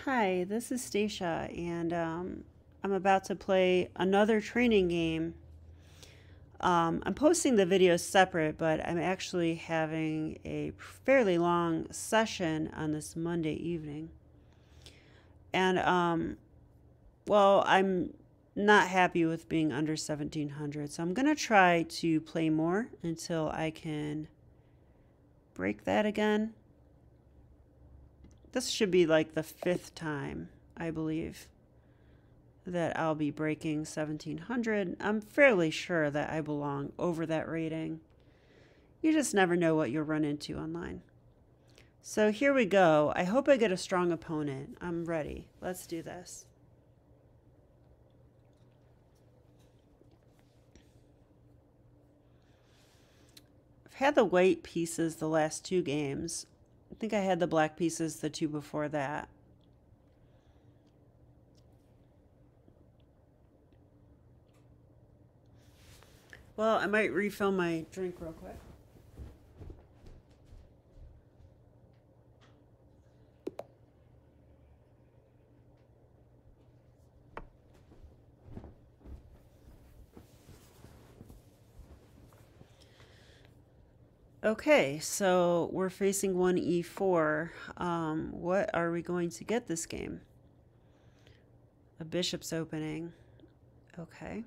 Hi, this is Stacia, and I'm about to play another training game. I'm posting the videos separate, but I'm actually having a fairly long session on this Monday evening. And, well, I'm not happy with being under 1700, so I'm going to try to play more until I can break that again. This should be like the fifth time, I believe, that I'll be breaking 1700. I'm fairly sure that I belong over that rating. You just never know what you'll run into online. So here we go. I hope I get a strong opponent. I'm ready. Let's do this. I've had the white pieces the last two games. I think I had the black pieces the two before that. Well, I might refill my drink real quick. Okay, so we're facing 1e4. What are we going to get this game? A bishop's opening. Okay.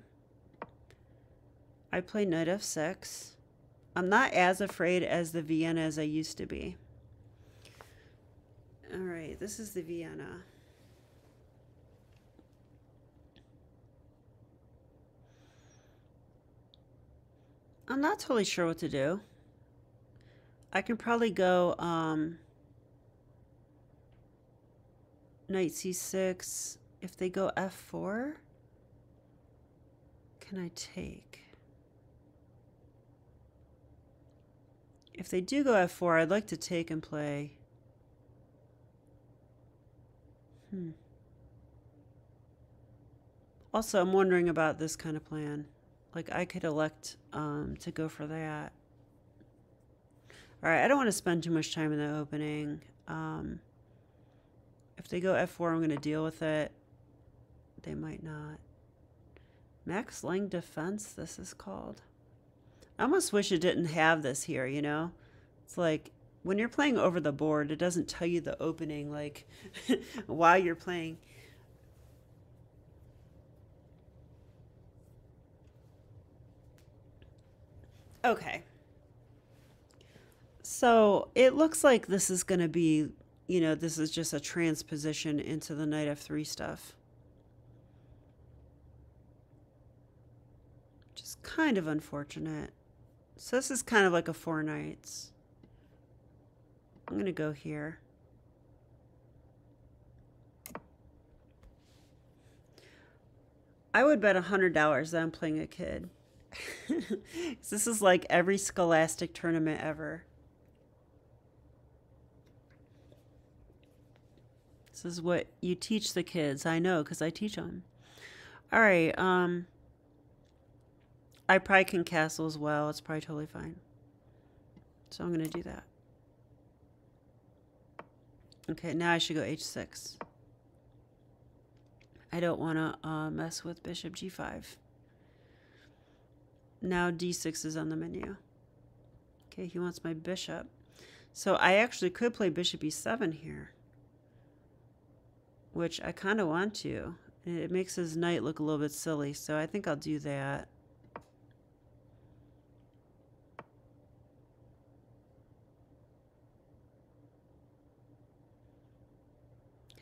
I play knight f6. I'm not as afraid as the Vienna as I used to be. All right, this is the Vienna. I'm not totally sure what to do. I can probably go knight c6. If they go f4, can I take? If they do go f4, I'd like to take and play. Also, I'm wondering about this kind of plan. Like, I could elect to go for that. All right, I don't want to spend too much time in the opening. If they go f4, I'm going to deal with it. They might not. Max Lang Defense, this is called. I almost wish it didn't have this here, you know? It's like, when you're playing over the board, it doesn't tell you the opening, like, while you're playing. Okay. So it looks like this is going to be, you know, this is just a transposition into the knight f3 stuff. Which is kind of unfortunate. So this is kind of like a four knights. I'm going to go here. I would bet $100 that I'm playing a kid. This is like every Scholastic tournament ever. This is what you teach the kids. I know, because I teach them. All right. I probably can castle as well. It's probably totally fine. So I'm going to do that. Okay, now I should go h6. I don't want to mess with bishop g5. Now d6 is on the menu. Okay, he wants my bishop. So I actually could play bishop e7 here, which I kind of want to. It makes his knight look a little bit silly, so I think I'll do that.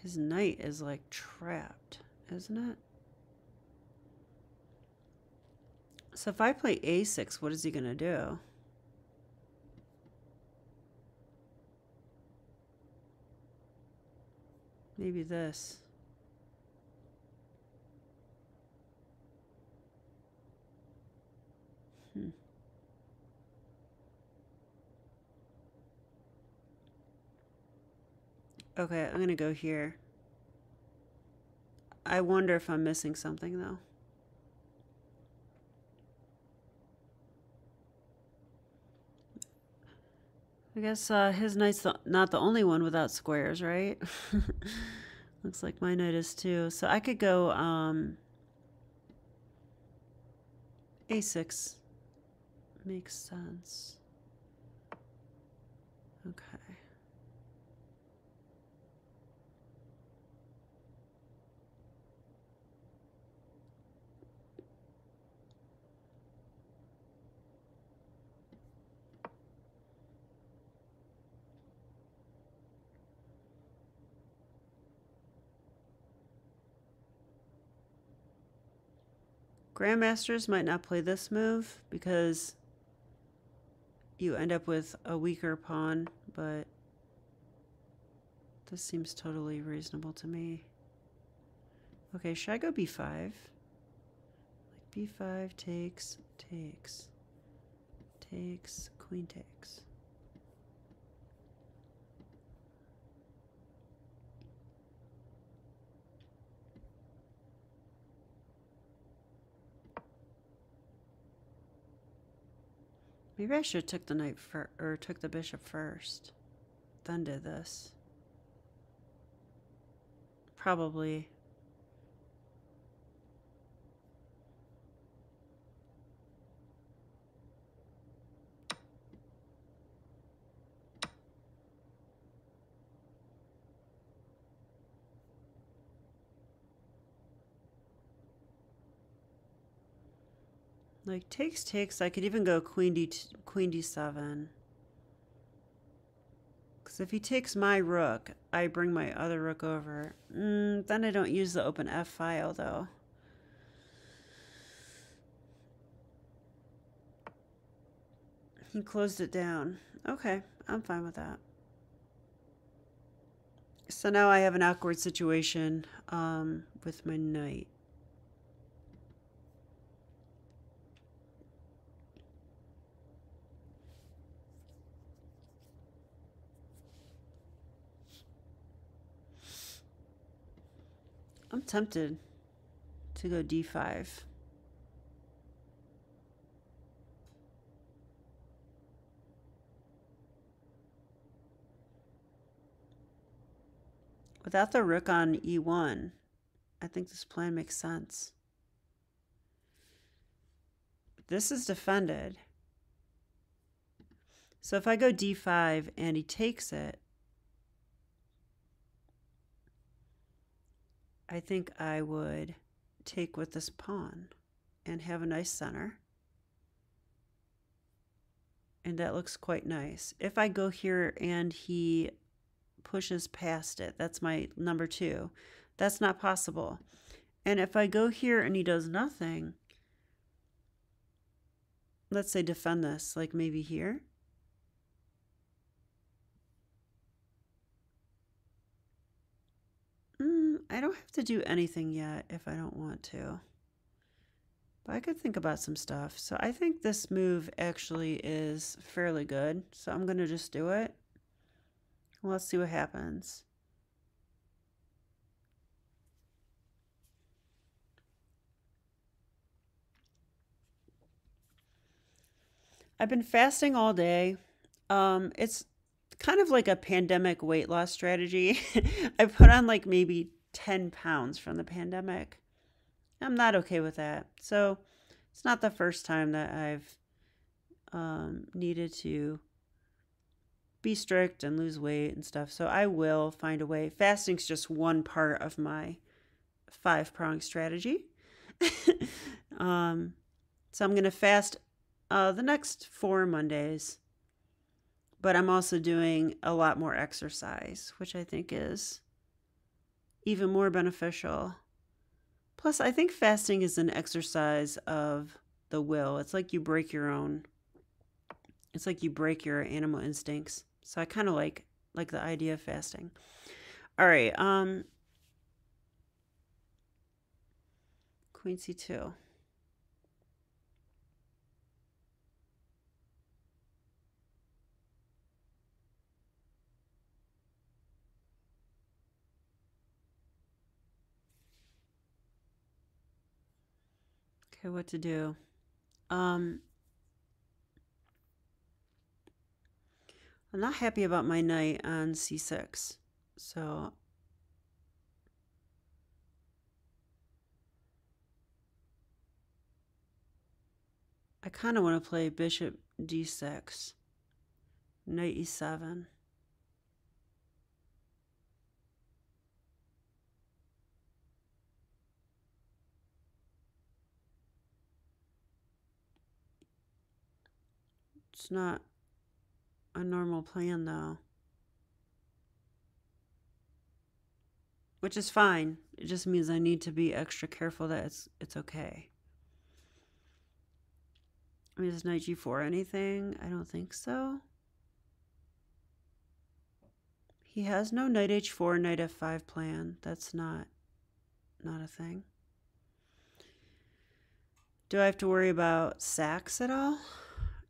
His knight is like trapped, isn't it? So if I play a6, what is he going to do? Maybe this. Okay, I'm going to go here. I wonder if I'm missing something, though. I guess his knight's not the only one without squares, right? Looks like my knight is too. So I could go a6. Makes sense. Okay. Grandmasters might not play this move because you end up with a weaker pawn, but this seems totally reasonable to me. Okay, should I go b5? Like b5 takes, queen takes. Maybe I should have took the knight or took the bishop first, then did this. Probably. Like takes. I could even go queen d7. Because if he takes my rook, I bring my other rook over. Then I don't use the open f file though. He closed it down. Okay, I'm fine with that. So now I have an awkward situation with my knight. I'm tempted to go d5. Without the rook on e1, I think this plan makes sense. This is defended. So if I go d5 and he takes it, I think I would take with this pawn and have a nice center. And that looks quite nice. If I go here and he pushes past it, that's my number 2. That's not possible. And if I go here and he does nothing, let's say defend this, like maybe here. I don't have to do anything yet if I don't want to. But I could think about some stuff. So I think this move actually is fairly good. So I'm going to just do it. Let's see what happens. I've been fasting all day. It's kind of like a pandemic weight loss strategy. I put on like maybe 10 pounds from the pandemic. I'm not okay with that. So it's not the first time that I've needed to be strict and lose weight and stuff. So I will find a way. Fasting's just one part of my 5-pronged strategy. So I'm going to fast the next 4 Mondays. But I'm also doing a lot more exercise, which I think is even more beneficial. Plus, I think fasting is an exercise of the will. It's like you break your animal instincts. So I kind of like the idea of fasting. All right, Queen C2. Okay, what to do? I'm not happy about my knight on C6. So I kind of want to play bishop d6, knight e7. It's not a normal plan though, which is fine. It just means I need to be extra careful that it's okay. I mean, is knight g4 anything? I don't think so. He has no knight h4, knight f5 plan. That's not a thing. Do I have to worry about sacks at all?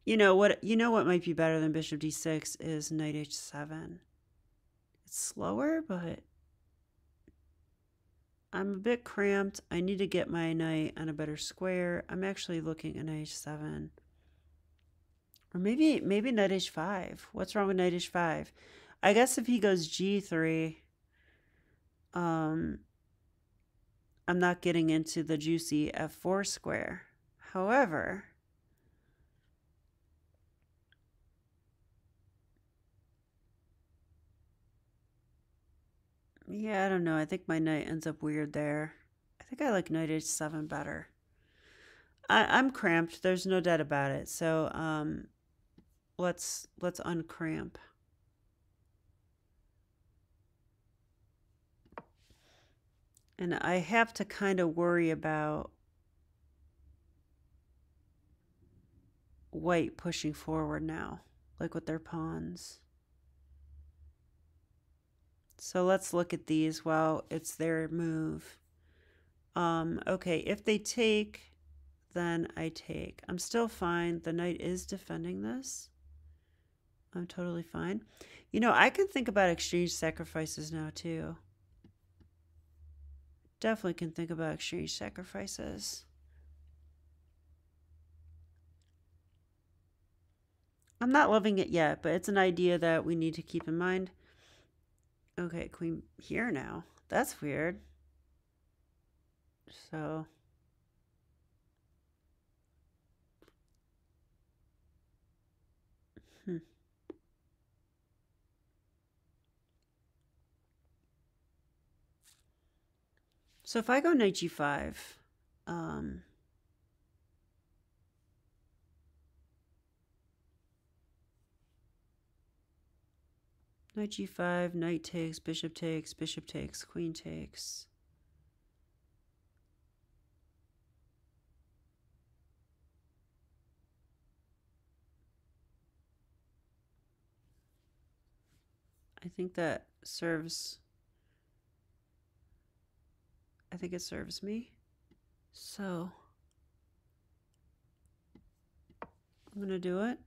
You know what might be better than bishop d6 is knight h7. It's slower, but I'm a bit cramped. I need to get my knight on a better square. I'm actually looking at knight h7. Or maybe knight h5. What's wrong with knight h5? I guess if he goes g3, I'm not getting into the juicy f4 square. However, yeah, I don't know. I think my knight ends up weird there. I think I like knight h7 better. I'm cramped. There's no doubt about it. So let's uncramp. And I have to kind of worry about white pushing forward now, like with their pawns. So let's look at these while it's their move. Okay, if they take, then I take. I'm still fine. The knight is defending this. I'm totally fine. You know, I can think about exchange sacrifices now too. Definitely can think about exchange sacrifices. I'm not loving it yet, but it's an idea that we need to keep in mind. Okay, queen here now. That's weird. So So if I go knight g5, knight g5, knight takes, bishop takes, queen takes. I think that serves. I think it serves me. So I'm going to do it.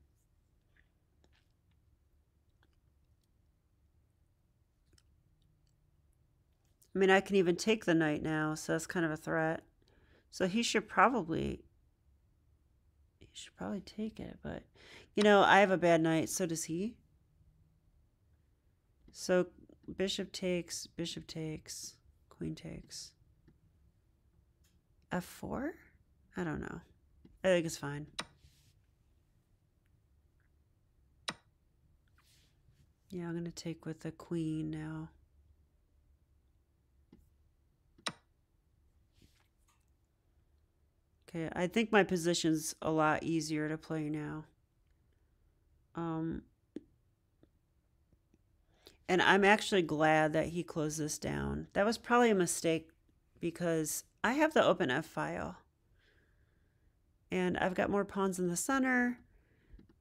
I mean, I can even take the knight now, so that's kind of a threat. So he should probably take it, but you know, I have a bad knight, so does he. So bishop takes, queen takes. F4? I don't know. I think it's fine. Yeah, I'm going to take with the queen now. Okay, I think my position's a lot easier to play now. And I'm actually glad that he closed this down. That was probably a mistake because I have the open F file. And I've got more pawns in the center.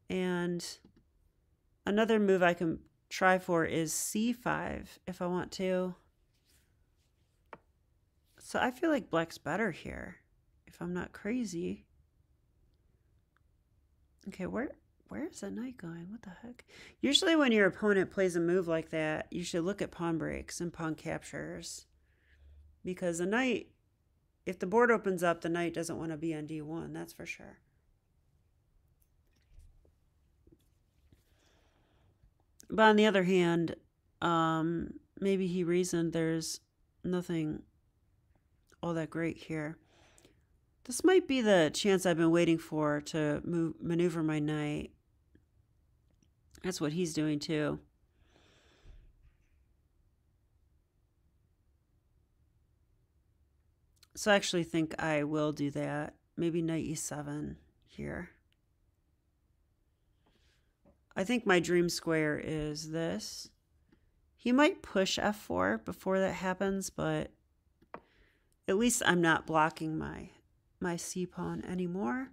And another move I can try for is C5 if I want to. So I feel like black's better here, if I'm not crazy. Okay, where's the knight going? What the heck? Usually when your opponent plays a move like that, you should look at pawn breaks and pawn captures. Because the knight, if the board opens up, the knight doesn't want to be on D1, that's for sure. But on the other hand, maybe he reasoned there's nothing all that great here. This might be the chance I've been waiting for to maneuver my knight. That's what he's doing too. So I actually think I will do that. Maybe knight e7 here. I think my dream square is this. He might push f4 before that happens, but at least I'm not blocking my c pawn anymore.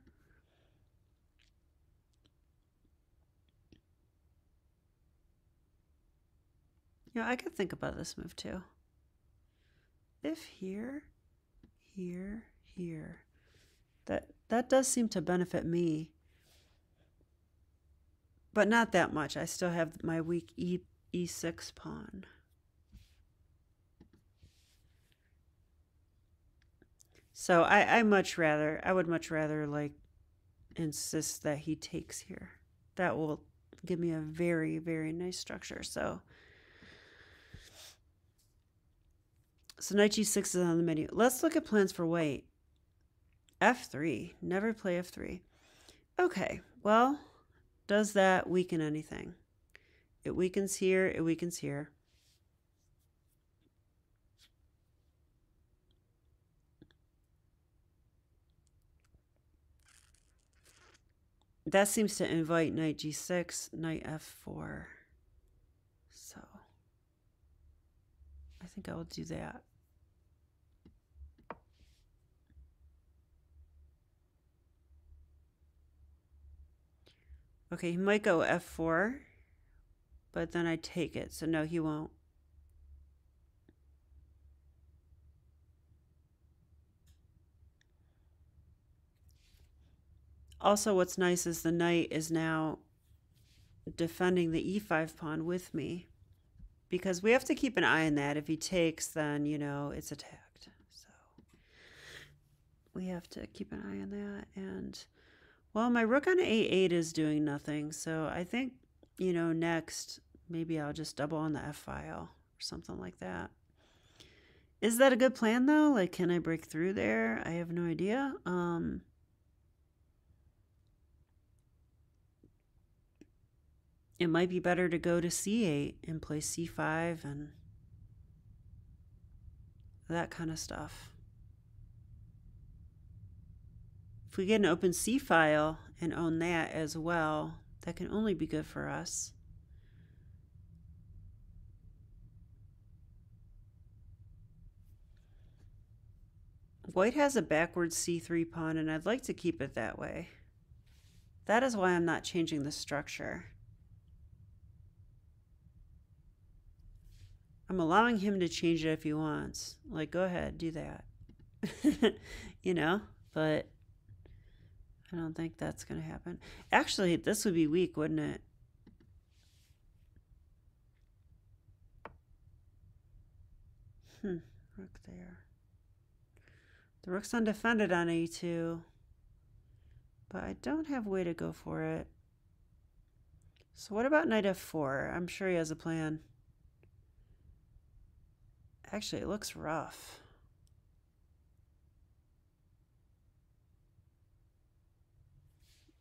You know, I could think about this move too. If here, here, here, that does seem to benefit me, but not that much. I still have my weak e6 pawn. So I would much rather like insist that he takes here. That will give me a very, very nice structure. So knight g6 is on the menu. Let's look at plans for white. f3. Never play f3. Okay, well, does that weaken anything? It weakens here, it weakens here. That seems to invite knight g6, knight f4. So I think I will do that. Okay, he might go f4, but then I take it. So no, he won't. Also, what's nice is the knight is now defending the e5 pawn with me, because we have to keep an eye on that. If he takes, then, you know, it's attacked. So we have to keep an eye on that. And, well, my rook on a8 is doing nothing. So I think, you know, next, maybe I'll just double on the f file or something like that. Is that a good plan, though? Like, can I break through there? I have no idea. It might be better to go to c8 and play c5 and that kind of stuff. If we get an open c file and own that as well, that can only be good for us. White has a backwards c3 pawn, and I'd like to keep it that way. That is why I'm not changing the structure. I'm allowing him to change it if he wants. Like, go ahead, do that. You know, but I don't think that's going to happen. Actually, this would be weak, wouldn't it? Rook there. The rook's undefended on a2, but I don't have a way to go for it. So what about knight f4? I'm sure he has a plan. Actually, it looks rough.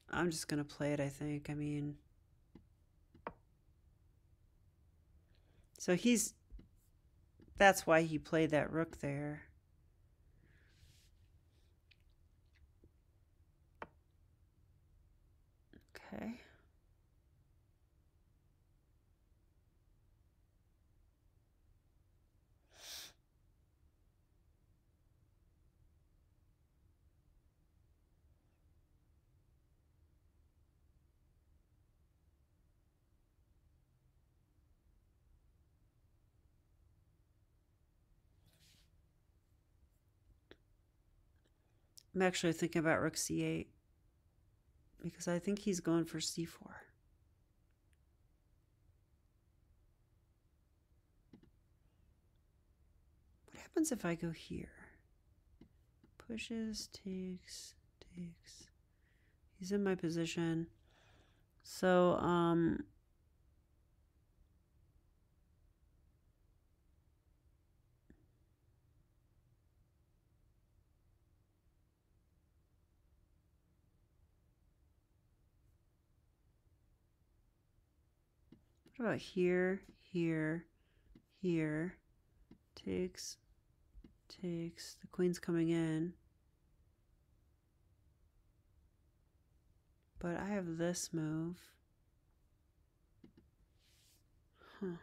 I'm just going to play it, I think. I mean, so that's why he played that rook there. Okay. I'm actually thinking about rook c8 because I think he's going for c4. What happens if I go here? Pushes, takes, takes. He's in my position. So, What about here, here, here? Takes, takes. The queen's coming in. But I have this move. Huh.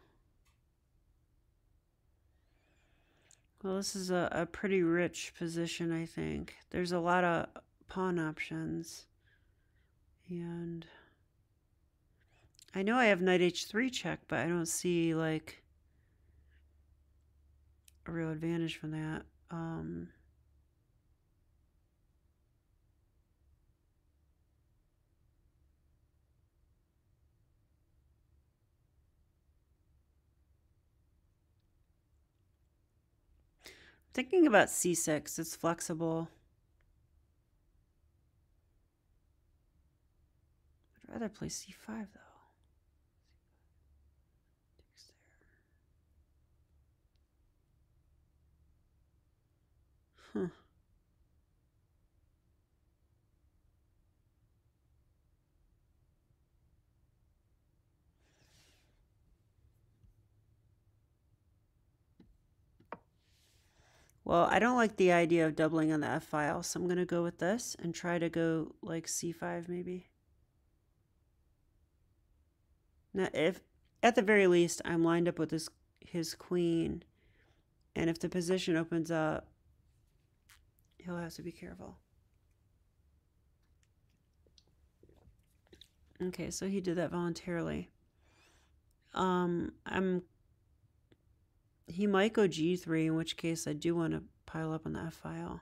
Well, this is a pretty rich position, I think. There's a lot of pawn options. And I know I have knight h3 check, but I don't see like a real advantage from that. Thinking about c6, it's flexible. I'd rather play c5 though. Huh. Well, I don't like the idea of doubling on the F file, so I'm going to go with this and try to go like C5 maybe. Now, if at the very least I'm lined up with his queen, and if the position opens up, he'll have to be careful. Okay, so he did that voluntarily. He might go G3, in which case I do want to pile up on the F file.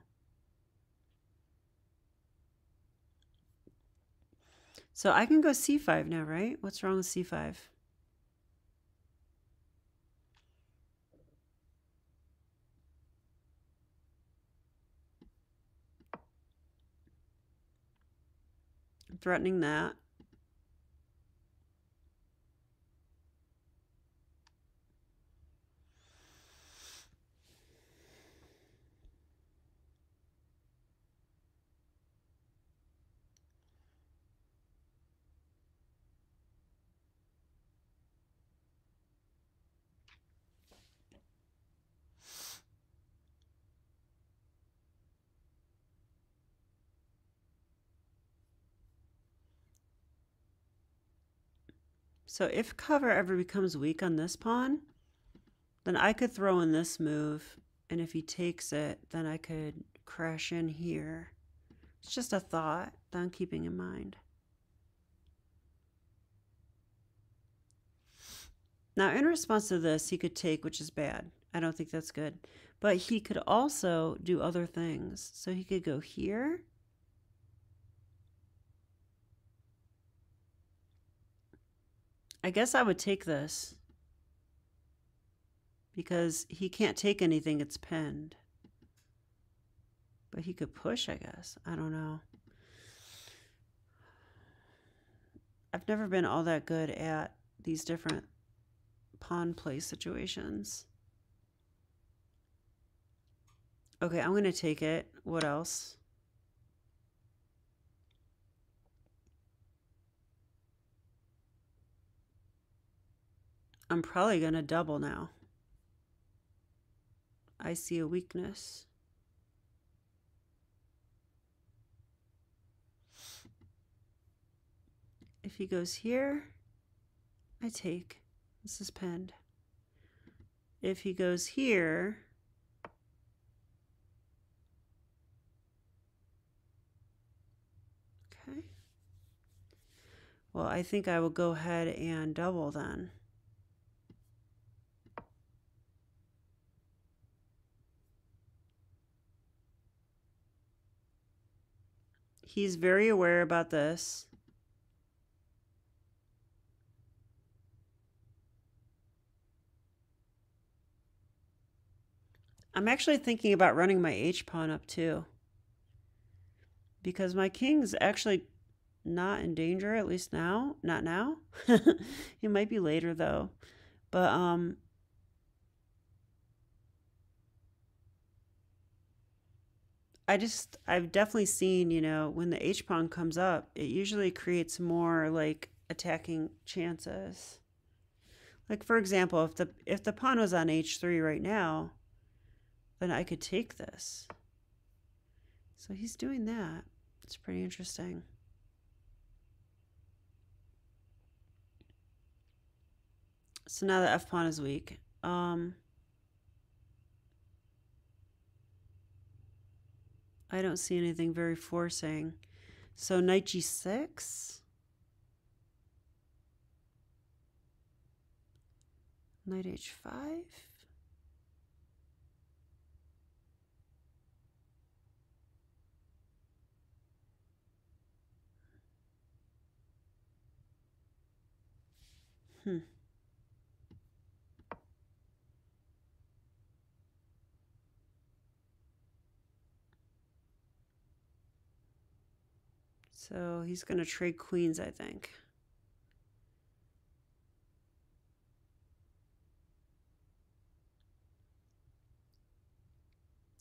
So I can go C5 now, right? What's wrong with C5? I'm threatening that. So if cover ever becomes weak on this pawn, then I could throw in this move, and if he takes it, then I could crash in here. It's just a thought that I'm keeping in mind. Now, in response to this, he could take, which is bad. I don't think that's good. But he could also do other things. So he could go here. I guess I would take this, because he can't take anything, it's pinned. But he could push, I guess. I don't know. I've never been all that good at these different pawn play situations. Okay, I'm going to take it. What else? I'm probably going to double now. I see a weakness. If he goes here, I take. This is pinned. If he goes here, okay. Well, I think I will go ahead and double then. He's very aware about this. I'm actually thinking about running my H-pawn up too, because my king's actually not in danger, at least now. Not now. It might be later though. But I've definitely seen, you know, when the H-pawn comes up, it usually creates more like attacking chances. Like for example, if the pawn was on h3 right now, then I could take this. So he's doing that. It's pretty interesting. So now the f pawn is weak. I don't see anything very forcing. So knight g6. Knight h5. So he's going to trade queens, I think.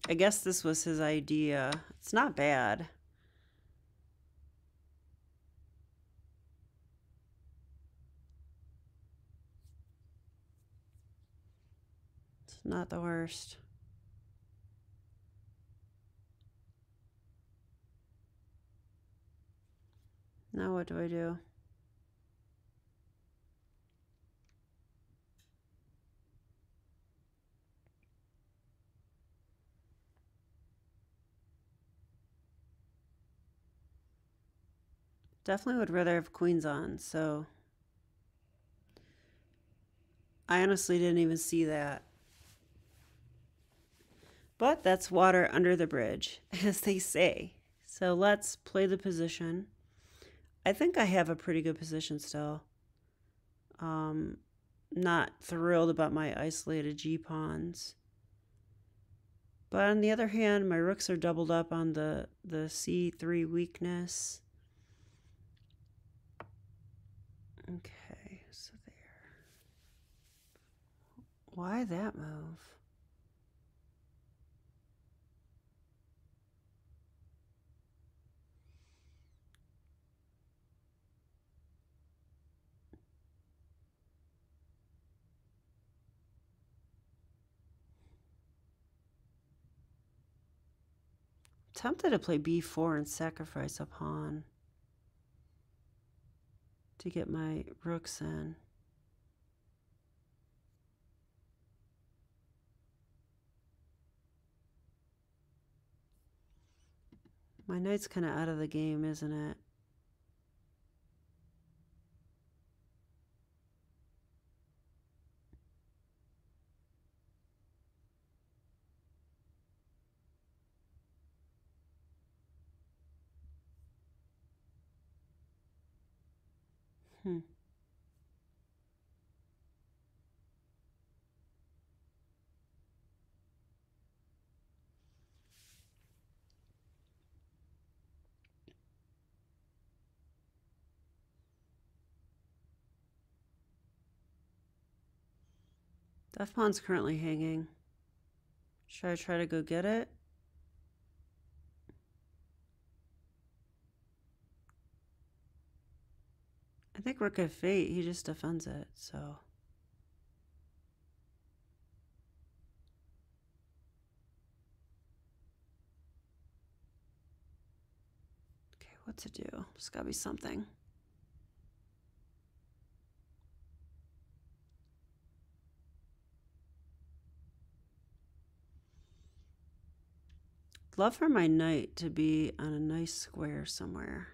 I guess this was his idea. It's not bad. It's not the worst. Now what do I do? Definitely would rather have queens on, so I honestly didn't even see that. But that's water under the bridge, as they say. So let's play the position. I think I have a pretty good position still. Not thrilled about my isolated g-pawns. But on the other hand, my rooks are doubled up on the c3 weakness. Okay, so there. Why that move? Tempted to play b4 and sacrifice a pawn to get my rooks in. My knight's kind of out of the game, isn't it? The f-pawn's currently hanging. Should I try to go get it? I think rook f8, he just defends it, so. Okay, what to do? There's gotta be something. Love for my knight to be on a nice square somewhere.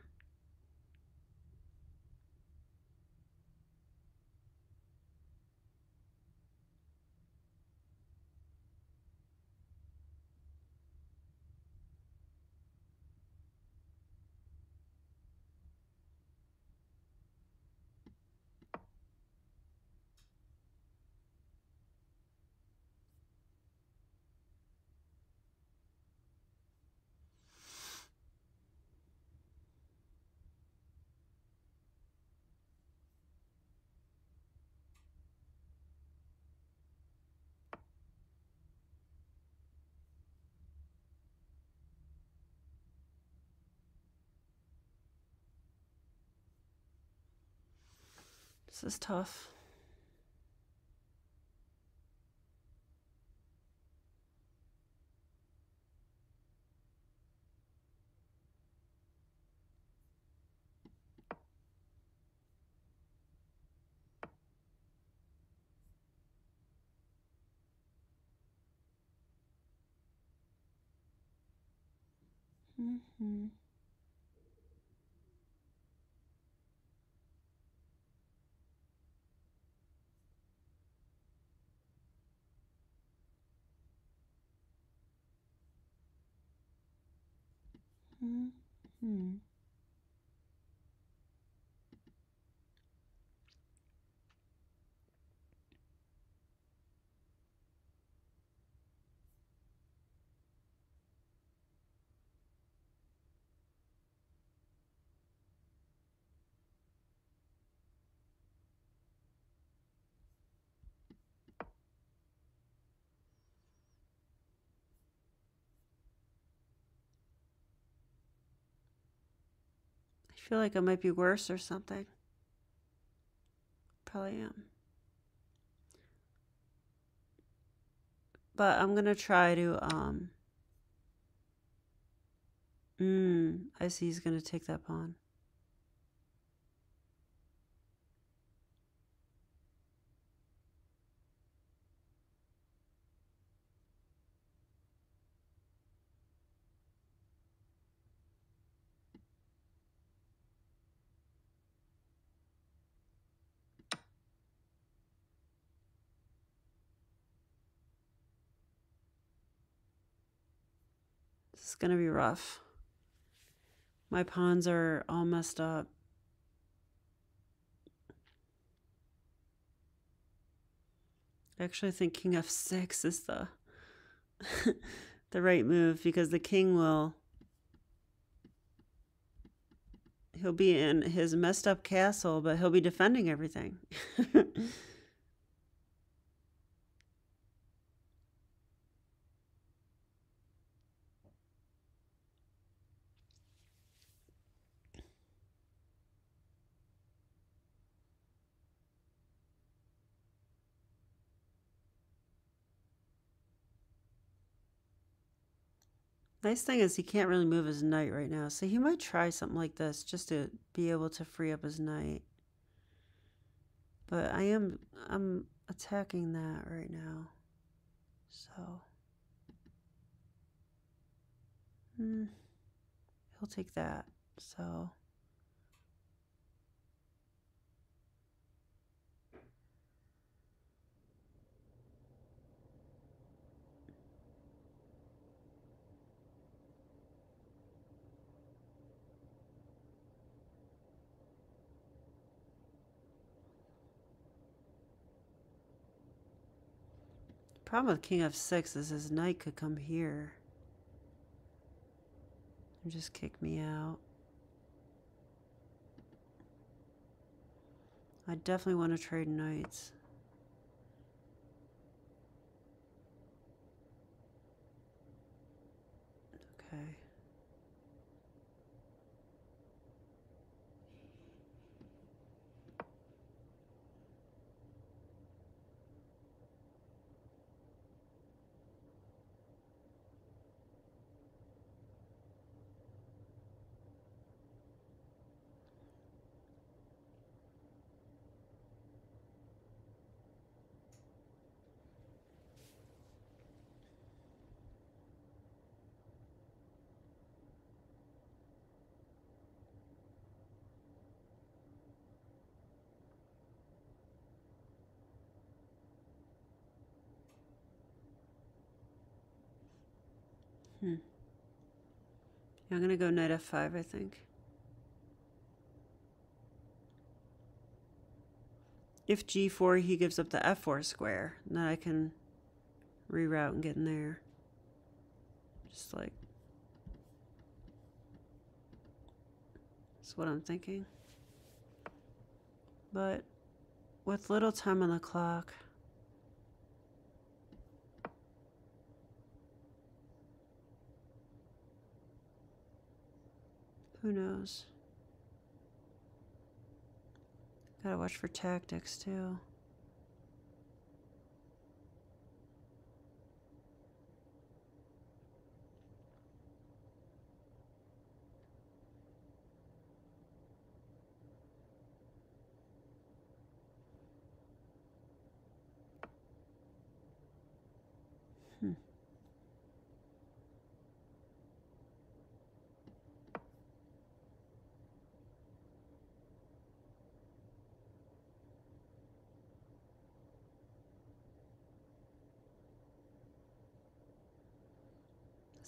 This is tough. Mm-hmm. Mm-hmm. I feel like I might be worse or something. Probably am. But I'm gonna try to I see he's gonna take that pawn. This is gonna be rough. My pawns are all messed up. I actually think king f6 is the the right move, because the king he'll be in his messed up castle, but he'll be defending everything. Nice thing is he can't really move his knight right now, so he might try something like this just to be able to free up his knight. But I'm attacking that right now. So he'll take that. So the problem with king f6 is his knight could come here and just kick me out. I definitely want to trade knights. Okay. Yeah, I'm going to go knight f5, I think. If g4, he gives up the f4 square, then I can reroute and get in there. Just like, that's what I'm thinking. But with little time on the clock, who knows? Gotta watch for tactics too.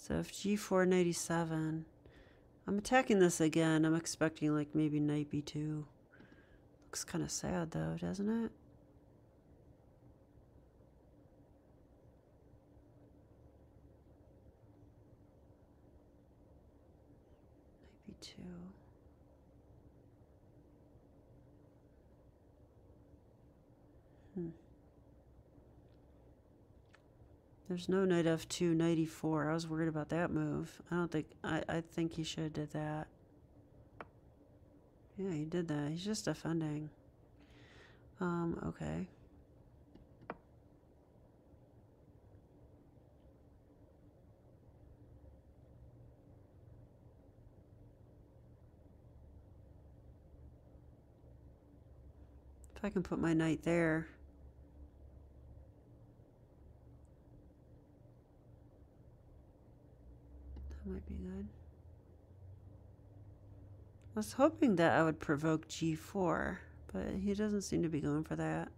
So if g4, knight e7, I'm attacking this again. I'm expecting like maybe knight b2. Looks kind of sad though, doesn't it? Knight b2. There's no knight f2, knight e4. I was worried about that move. I think he should have did that. Yeah, he did that. He's just defending. Okay. If I can put my knight there. That might be good. I was hoping that I would provoke g4, but he doesn't seem to be going for that.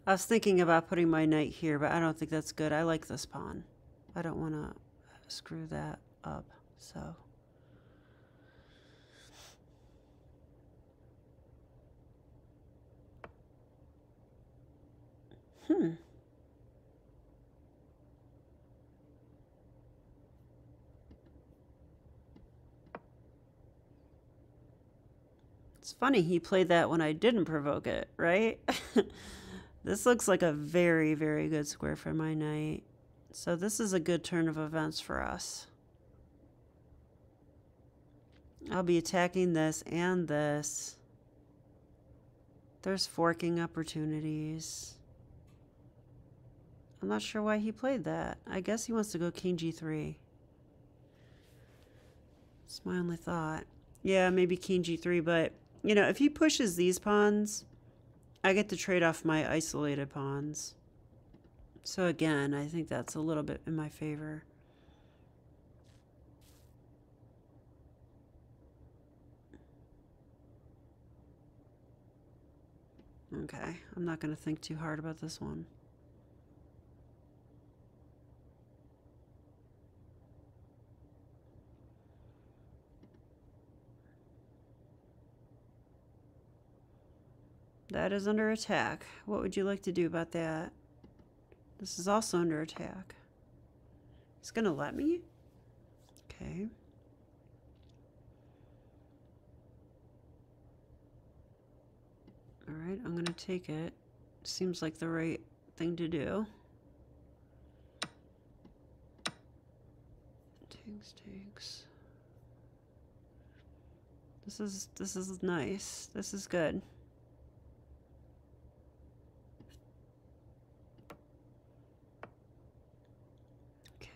I was thinking about putting my knight here, but I don't think that's good. I like this pawn. I don't want to screw that up, so. It's funny he played that when I didn't provoke it, right? This looks like a very, very good square for my knight. So this is a good turn of events for us. I'll be attacking this and this. There's forking opportunities. I'm not sure why he played that. I guess he wants to go king g3. That's my only thought. Yeah, maybe king g3, but, you know, if he pushes these pawns, I get to trade off my isolated pawns. So again, I think that's a little bit in my favor. Okay, I'm not going to think too hard about this one. That is under attack. What would you like to do about that? This is also under attack. He's going to let me? Okay. All right, I'm going to take it. Seems like the right thing to do. Takes. This is nice. This is good.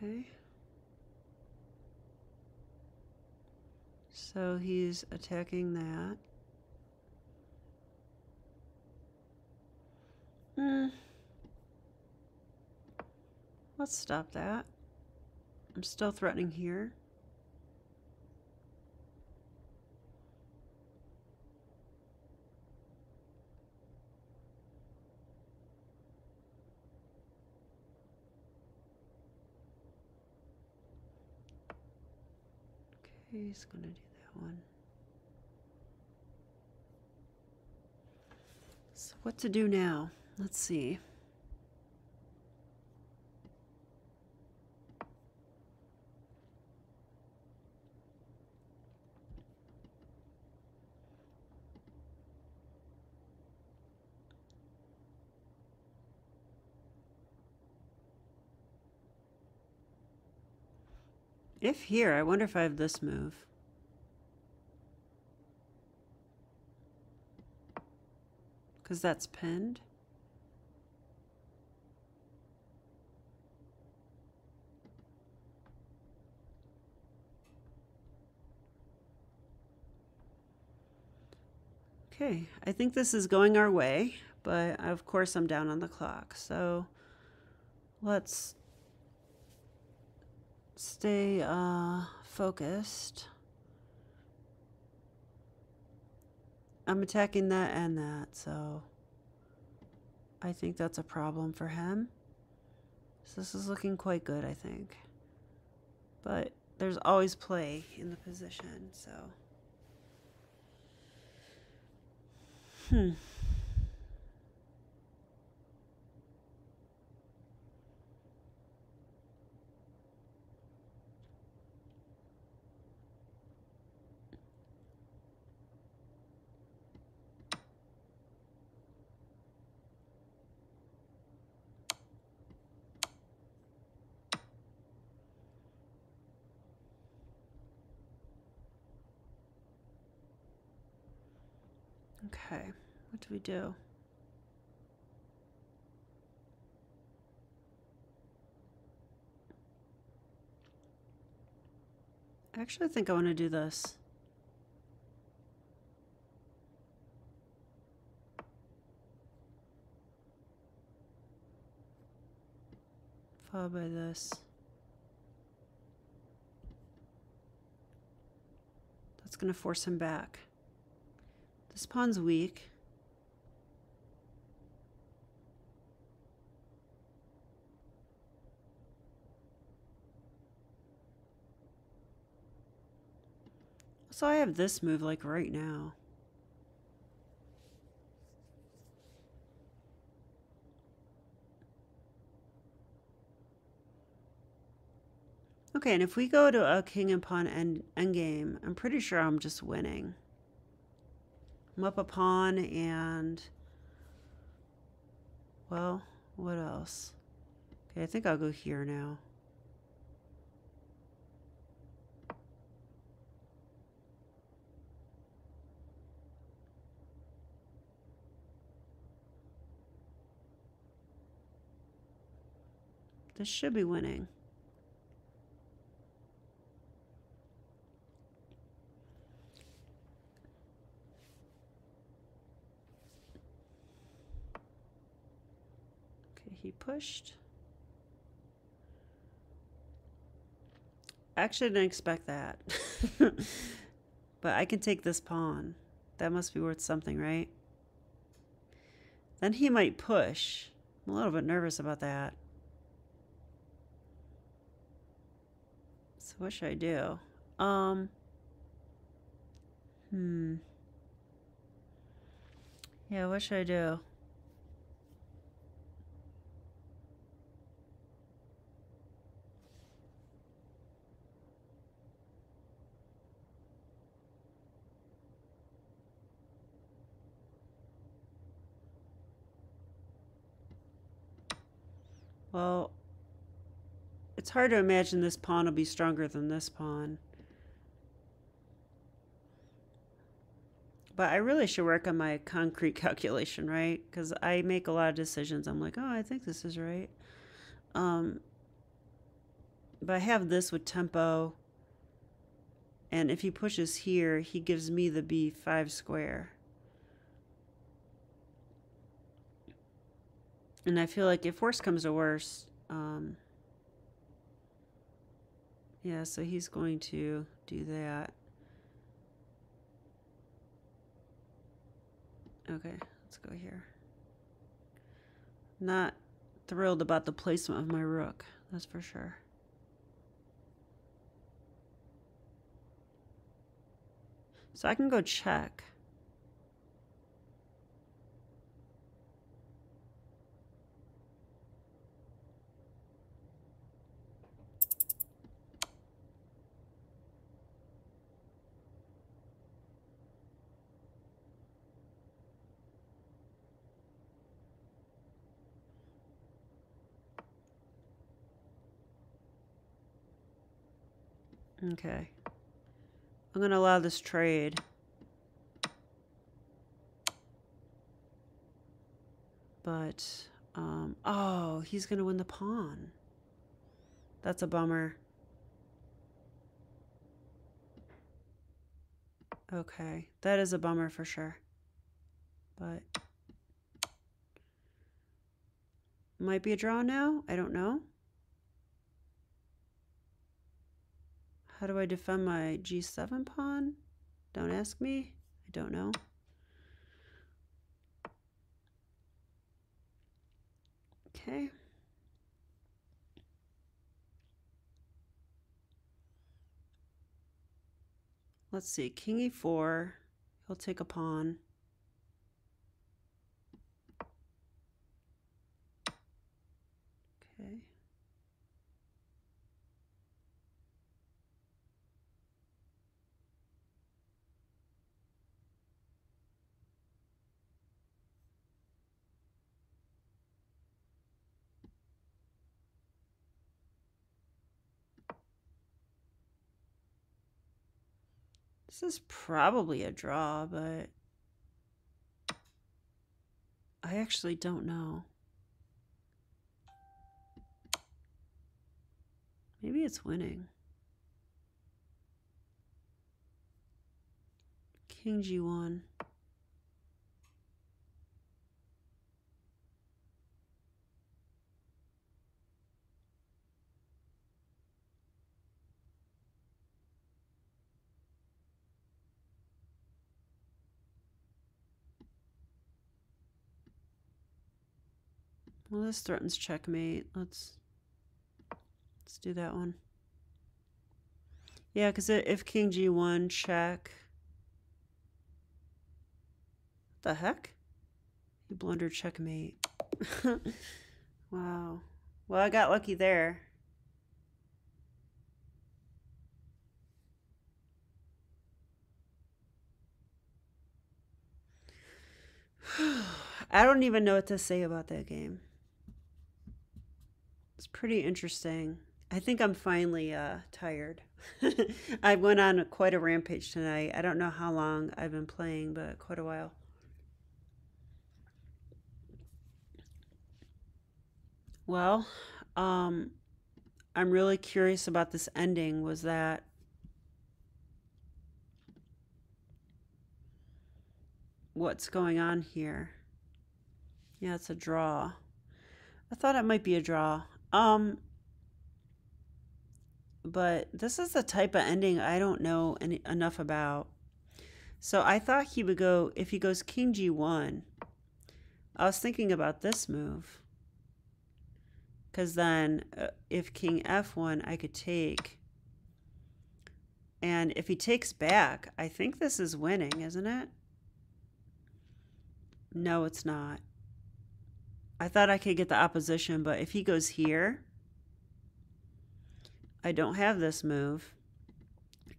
Okay. So he's attacking that. Let's stop that. I'm still threatening here. Okay, he's gonna do that one. So what to do now? Let's see. If here, I wonder if I have this move. Because that's pinned. Okay, I think this is going our way, but of course I'm down on the clock. So let's stay focused. I'm attacking that and that, so I think that's a problem for him. So this is looking quite good, I think. But there's always play in the position, so. Okay, what do we do? Actually, I think I want to do this. Followed by this. That's going to force him back. This pawn's weak. So I have this move like right now. Okay, and if we go to a king and pawn endgame, I'm pretty sure I'm just winning. I'm up a pawn and, well, what else? Okay, I think I'll go here now. This should be winning. Okay, he pushed. I actually didn't expect that. But I can take this pawn. That must be worth something, right? Then he might push. I'm a little bit nervous about that. So what should I do? Yeah, what should I do? Well, it's hard to imagine this pawn will be stronger than this pawn. But I really should work on my concrete calculation, right? Because I make a lot of decisions. I'm like, oh, I think this is right. But I have this with tempo. And if he pushes here, he gives me the b5 square. And I feel like if worse comes to worse, yeah, so he's going to do that. Okay, let's go here. Not thrilled about the placement of my rook, that's for sure. So I can go check. Okay. I'm going to allow this trade. But, oh, he's going to win the pawn. That's a bummer. Okay, that is a bummer for sure. but might be a draw now. I don't know. How do I defend my G7 pawn? Don't ask me. I don't know. Okay. Let's see. King E4. He'll take a pawn. Okay. This is probably a draw, but I actually don't know. Maybe it's winning. King G1. Well, this threatens checkmate. Let's do that one. Yeah, because if King G1 check. What the heck? He blundered checkmate. Wow. Well, I got lucky there. I don't even know what to say about that game. It's pretty interesting. I think I'm finally tired. I went on quite a rampage tonight. I don't know how long I've been playing, but quite a while. Well, I'm really curious about this ending. Was that what's going on here? Yeah, it's a draw. I thought it might be a draw. But this is the type of ending I don't know enough about. So I thought he would go, if he goes King G1, I was thinking about this move. Because then if King F1, I could take. And if he takes back, I think this is winning, isn't it? No, it's not. I thought I could get the opposition, but if he goes here, I don't have this move.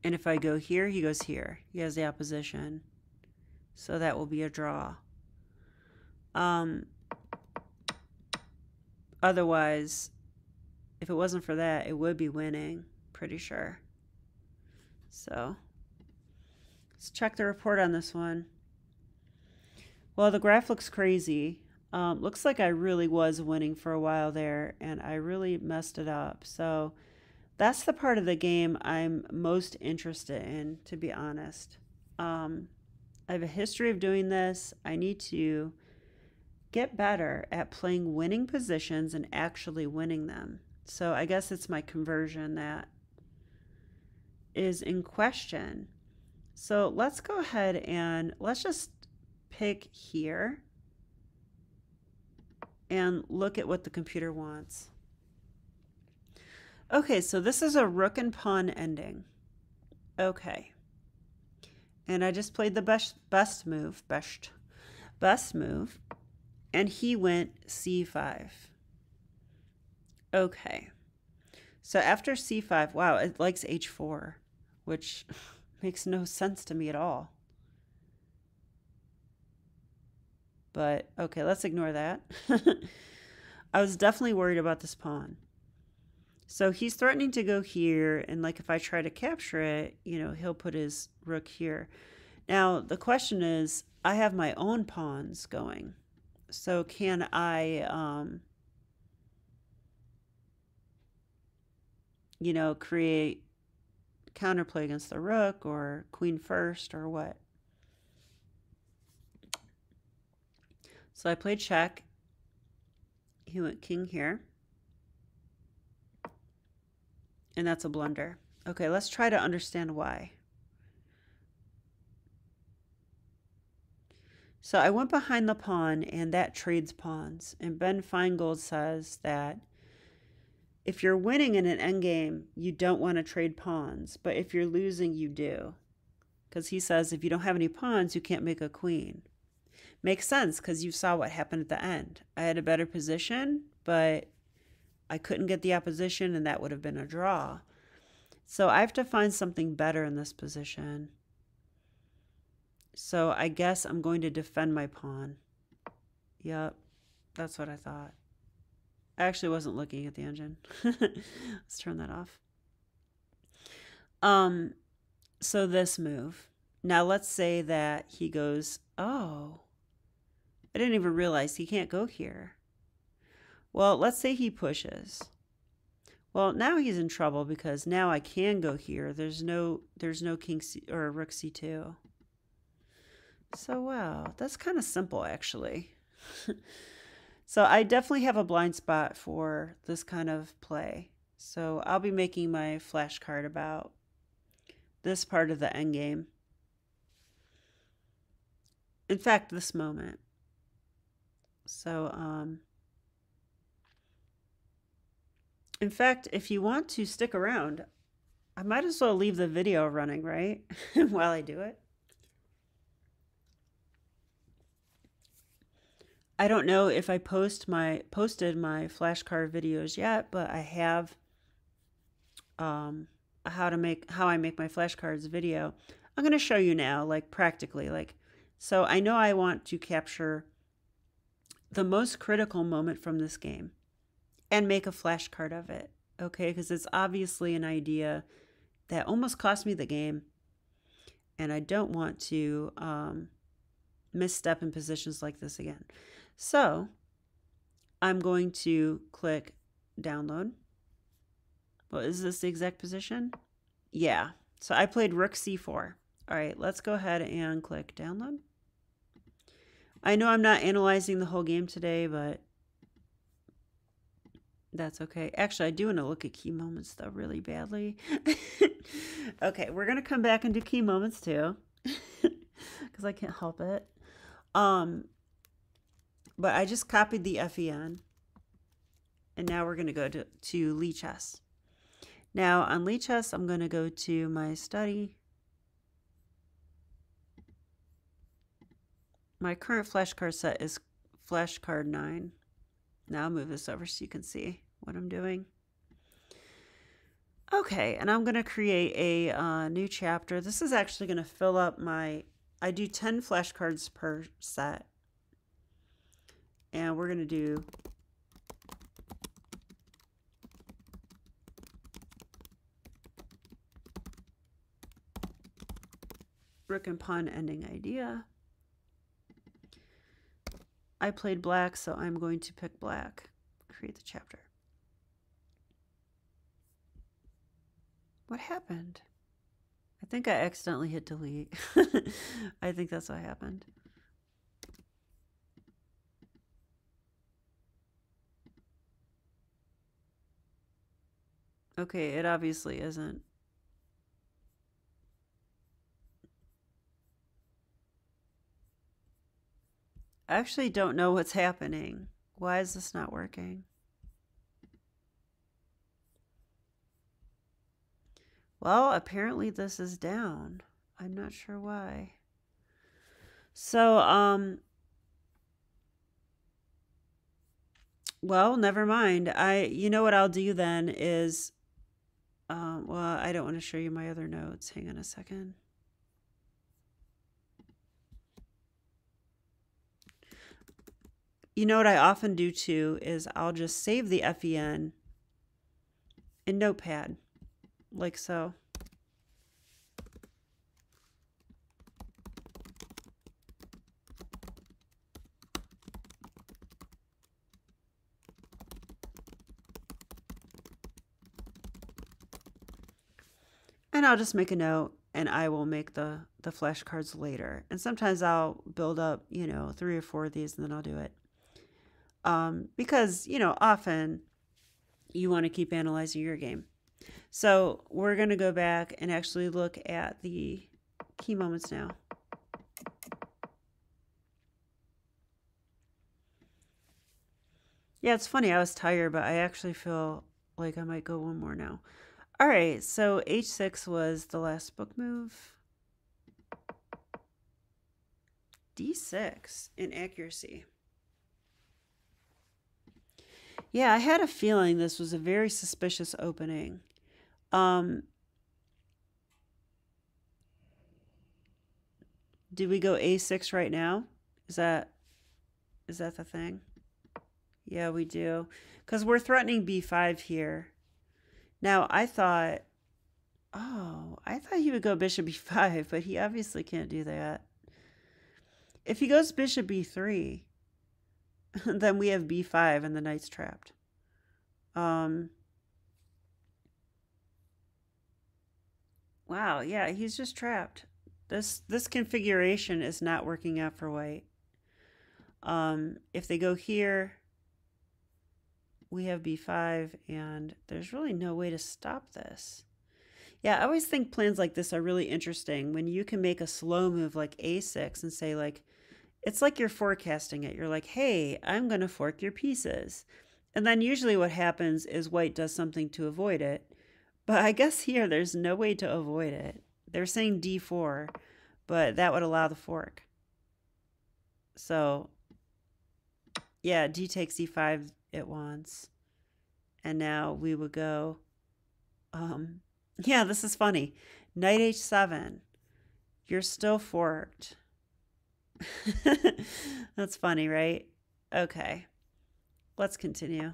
And if I go here, he goes here. He has the opposition. So that will be a draw. Otherwise, if it wasn't for that, it would be winning, pretty sure. So let's check the report on this one. Well, the graph looks crazy. Looks like I really was winning for a while there, and I really messed it up. So that's the part of the game I'm most interested in, to be honest. I have a history of doing this. I need to get better at playing winning positions and actually winning them. So I guess it's my conversion that is in question. So let's go ahead and let's just pick here and look at what the computer wants. Okay, so this is a rook and pawn ending. Okay. And I just played the best move, and he went c5. Okay. So after c5, wow, it likes h4, which makes no sense to me at all. But okay, let's ignore that. I was definitely worried about this pawn. So he's threatening to go here, and like if I try to capture it, you know, he'll put his rook here. Now, the question is, I have my own pawns going. So can I, you know, create counterplay against the rook or queen first or what? So I played check. He went king here. And that's a blunder. Okay, let's try to understand why. So I went behind the pawn, and that trades pawns. And Ben Feingold says that if you're winning in an endgame, you don't want to trade pawns. But if you're losing, you do. Because he says if you don't have any pawns, you can't make a queen. Makes sense, because you saw what happened at the end. I had a better position, but I couldn't get the opposition, and that would have been a draw. So I have to find something better in this position. So I guess I'm going to defend my pawn. Yep, that's what I thought. I actually wasn't looking at the engine. Let's turn that off. So this move. Now let's say that he goes, oh, I didn't even realize he can't go here. Well, let's say he pushes. Well, now he's in trouble because now I can go here. There's no king C or rook c2. So wow, that's kind of simple actually. So I definitely have a blind spot for this kind of play. So I'll be making my flashcard about this part of the endgame. In fact, this moment. So, in fact, if you want to stick around, I might as well leave the video running, right? While I do it. I don't know if I posted my flashcard videos yet, but I have how I make my flashcards video. I'm going to show you now, like practically, like, so I know I want to capture the most critical moment from this game and make a flashcard of it, okay? Because it's obviously an idea that almost cost me the game, and I don't want to misstep in positions like this again. So I'm going to click download. Well, is this the exact position? Yeah. So I played rook c4. All right, let's go ahead and click download. I know I'm not analyzing the whole game today, but that's okay. Actually, I do want to look at key moments though really badly. Okay, we're going to come back and do key moments too because I can't help it. But I just copied the FEN, and now we're going to go to Lichess. Now on Lichess, I'm going to go to my study. My current flashcard set is flashcard 9. Now I'll move this over so you can see what I'm doing. Okay, and I'm going to create a new chapter. This is actually going to fill up my, I do 10 flashcards per set. And we're going to do rook and pawn ending idea. I played black, so I'm going to pick black. Create the chapter. What happened? I think I accidentally hit delete. I think that's what happened. Okay, it obviously isn't. I actually don't know what's happening. Why is this not working? Well, apparently this is down. I'm not sure why. So, well, never mind. You know what I'll do then is, well, I don't want to show you my other notes. Hang on a second. You know what I often do too is I'll just save the FEN in Notepad, like so. And I'll just make a note. and I will make the flashcards later. And sometimes I'll build up, 3 or 4 of these, and then I'll do it. Because, often you want to keep analyzing your game. So we're going to go back and actually look at the key moments now. Yeah, it's funny. I was tired, but I actually feel like I might go one more now. All right, so h6 was the last book move. d6, inaccuracy. Yeah, I had a feeling this was a very suspicious opening. Do we go a6 right now? Is that the thing? Yeah, we do. Because we're threatening b5 here. Now, I thought he would go bishop b5, but he obviously can't do that. If he goes bishop b3, then we have b5 and the knight's trapped. Wow, yeah, he's just trapped. This configuration is not working out for white. If they go here, we have b5, and there's really no way to stop this. Yeah, I always think plans like this are really interesting when you can make a slow move like a6 and say, like, it's like you're forecasting it. You're like, hey, I'm going to fork your pieces. And then usually what happens is white does something to avoid it. But I guess here there's no way to avoid it. They're saying d4, but that would allow the fork. So, yeah, d takes e5 at once. And now we would go, yeah, this is funny. Knight h7. You're still forked. That's funny, right? Okay. Let's continue.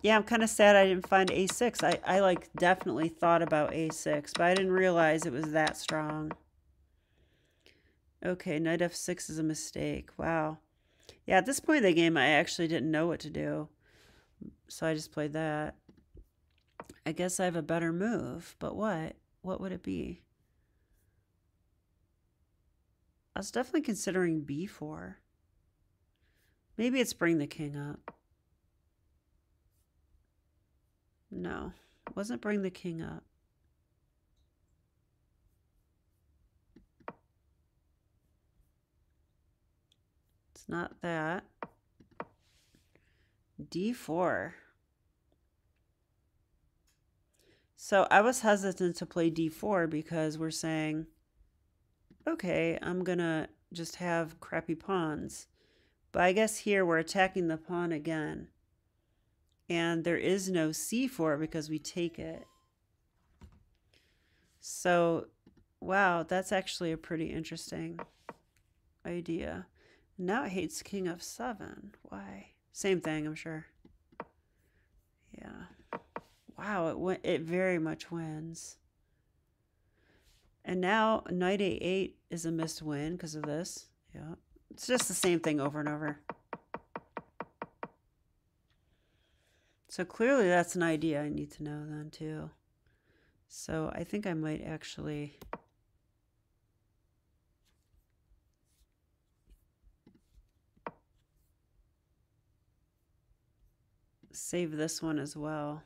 Yeah, I'm kind of sad I didn't find a6. I like definitely thought about a6, but I didn't realize it was that strong. Okay, knight f6 is a mistake. Wow. Yeah, at this point in the game, I actually didn't know what to do. So I just played that. I guess I have a better move, but what? What would it be? I was definitely considering b4. Maybe it's bring the king up. No, it wasn't bring the king up. It's not that. d4. So I was hesitant to play d4 because we're saying, okay, I'm going to just have crappy pawns. But I guess here we're attacking the pawn again. And there is no c4 because we take it. So, wow, that's actually a pretty interesting idea. Now it hates king f7. Why? Same thing, I'm sure. Yeah. Wow, it very much wins. And now knight a8 is a missed win because of this. Yeah. It's just the same thing over and over. So clearly that's an idea I need to know then too. So I think I might actually save this one as well.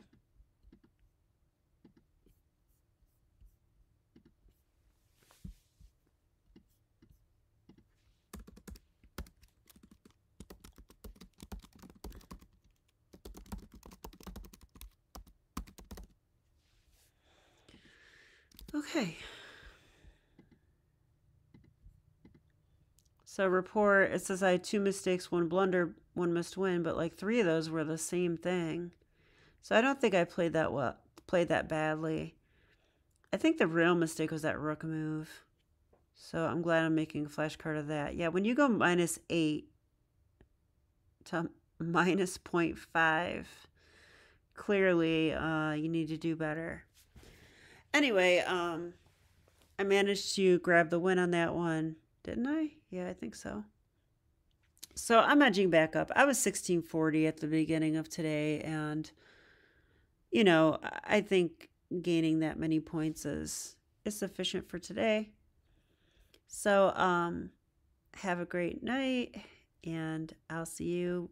Okay. So report, it says I had 2 mistakes, 1 blunder, 1 missed win, but like 3 of those were the same thing. So I don't think I played that badly. I think the real mistake was that rook move. So I'm glad I'm making a flashcard of that. Yeah, when you go -8 to -0.5, clearly you need to do better. Anyway, I managed to grab the win on that one, didn't I? Yeah, I think so. So I'm edging back up. I was 1640 at the beginning of today, and I think gaining that many points is sufficient for today. So have a great night, and I'll see you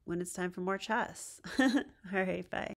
when it's time for more chess. All right, bye.